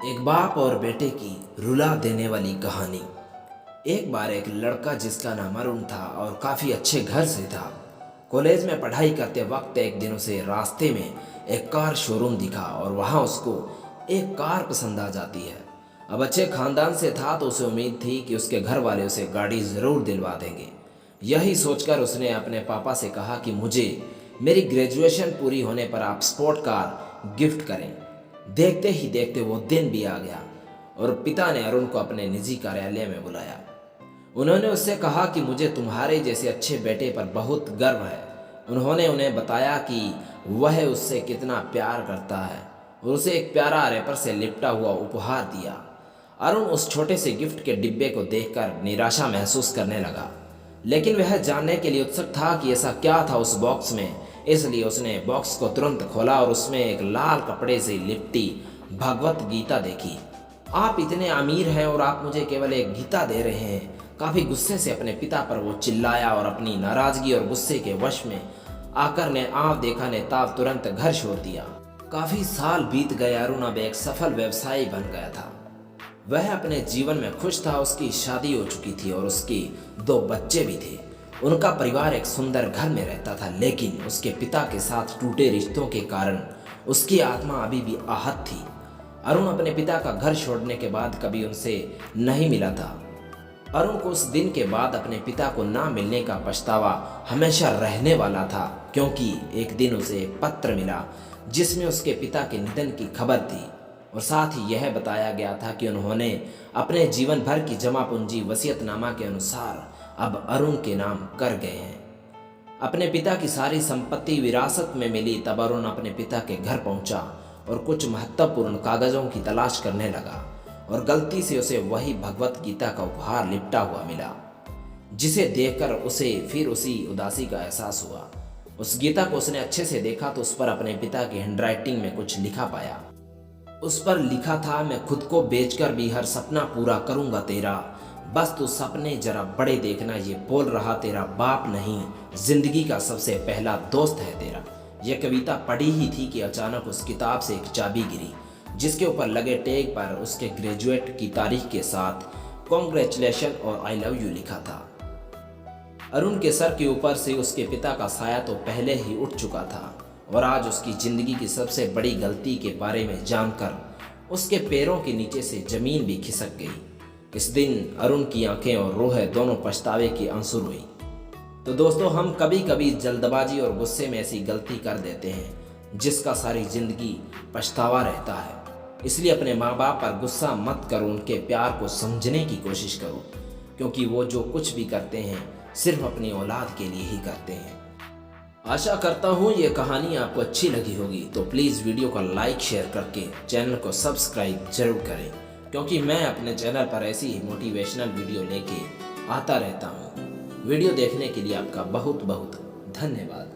एक बाप और बेटे की रुला देने वाली कहानी। एक बार एक लड़का जिसका नाम अरुण था और काफ़ी अच्छे घर से था, कॉलेज में पढ़ाई करते वक्त एक दिन उसे रास्ते में एक कार शोरूम दिखा और वहाँ उसको एक कार पसंद आ जाती है। अब अच्छे खानदान से था तो उसे उम्मीद थी कि उसके घर वाले उसे गाड़ी ज़रूर दिलवा देंगे। यही सोचकर उसने अपने पापा से कहा कि मुझे मेरी ग्रेजुएशन पूरी होने पर आप स्पोर्ट कार गिफ्ट करें। देखते ही देखते वो दिन भी आ गया और पिता ने अरुण को अपने निजी कार्यालय में बुलाया। उन्होंने उससे कहा कि मुझे तुम्हारे जैसे अच्छे बेटे पर बहुत गर्व है। उन्होंने उन्हें बताया कि वह उससे कितना प्यार करता है और उसे एक प्यारा रैपर से लिपटा हुआ उपहार दिया। अरुण उस छोटे से गिफ्ट के डिब्बे को देखकर निराशा महसूस करने लगा, लेकिन वह जानने के लिए उत्सुक था कि ऐसा क्या था उस बॉक्स में। इसलिए उसने बॉक्स को तुरंत खोला और उसमें एक लाल कपड़े से लिपटी भगवत गीता देखी। आप इतने अमीर हैं और आप मुझे केवल एक गीता दे रहे हैं। काफी गुस्से से अपने पिता पर वो चिल्लाया और अपनी नाराजगी और गुस्से के वश में आकर ने आप देखा ने ताब तुरंत घर छोड़ दिया। काफी साल बीत गए। अरुण अब एक सफल व्यवसायी बन गया था। वह अपने जीवन में खुश था। उसकी शादी हो चुकी थी और उसके 2 बच्चे भी थे। उनका परिवार एक सुंदर घर में रहता था, लेकिन उसके पिता के साथ टूटे रिश्तों के कारण उसकी आत्मा अभी भी आहत थी। अरुण अपने पिता का घर छोड़ने के बाद कभी उनसे नहीं मिला था। अरुण को उस दिन के बाद अपने पिता को ना मिलने का पछतावा हमेशा रहने वाला था, क्योंकि एक दिन उसे एक पत्र मिला जिसमें उसके पिता के निधन की खबर थी और साथ ही यह बताया गया था कि उन्होंने अपने जीवन भर की जमा पूंजी वसीयतनामा के अनुसार अब अरुण के नाम कर गए हैं। अपने पिता की सारी संपत्ति विरासत में मिली तब अरुण अपने पिता के घर पहुंचा और कुछ महत्वपूर्ण कागजों की तलाश करने लगा और गलती से उसे वही भगवत गीता का उपहार लिपटा हुआ मिला, जिसे देखकर उसे फिर उसी उदासी का एहसास हुआ। उस गीता को उसने अच्छे से देखा तो उस पर अपने पिता की हैंडराइटिंग में कुछ लिखा पाया। उस पर लिखा था, मैं खुद को बेचकर भी हर सपना पूरा करूंगा तेरा, बस तू सपने जरा बड़े देखना। ये बोल रहा तेरा बाप नहीं, जिंदगी का सबसे पहला दोस्त है तेरा। यह कविता पढ़ी ही थी कि अचानक उस किताब से एक चाबी गिरी, जिसके ऊपर लगे टैग पर उसके ग्रेजुएट की तारीख के साथ कॉन्ग्रेचुलेशन और आई लव यू लिखा था। अरुण के सर के ऊपर से उसके पिता का साया तो पहले ही उठ चुका था और आज उसकी जिंदगी की सबसे बड़ी गलती के बारे में जानकर उसके पैरों के नीचे से जमीन भी खिसक गई। इस दिन अरुण की आंखें और रूह दोनों पछतावे की आंसू हुई। तो दोस्तों, हम कभी कभी जल्दबाजी और गुस्से में ऐसी गलती कर देते हैं जिसका सारी जिंदगी पछतावा रहता है। इसलिए अपने माँ बाप पर गुस्सा मत करो, उनके प्यार को समझने की कोशिश करो, क्योंकि वो जो कुछ भी करते हैं सिर्फ अपनी औलाद के लिए ही करते हैं। आशा करता हूँ ये कहानी आपको अच्छी लगी होगी, तो प्लीज़ वीडियो को लाइक शेयर करके चैनल को सब्सक्राइब जरूर करें, क्योंकि मैं अपने चैनल पर ऐसी ही मोटिवेशनल वीडियो लेके आता रहता हूँ। वीडियो देखने के लिए आपका बहुत बहुत धन्यवाद।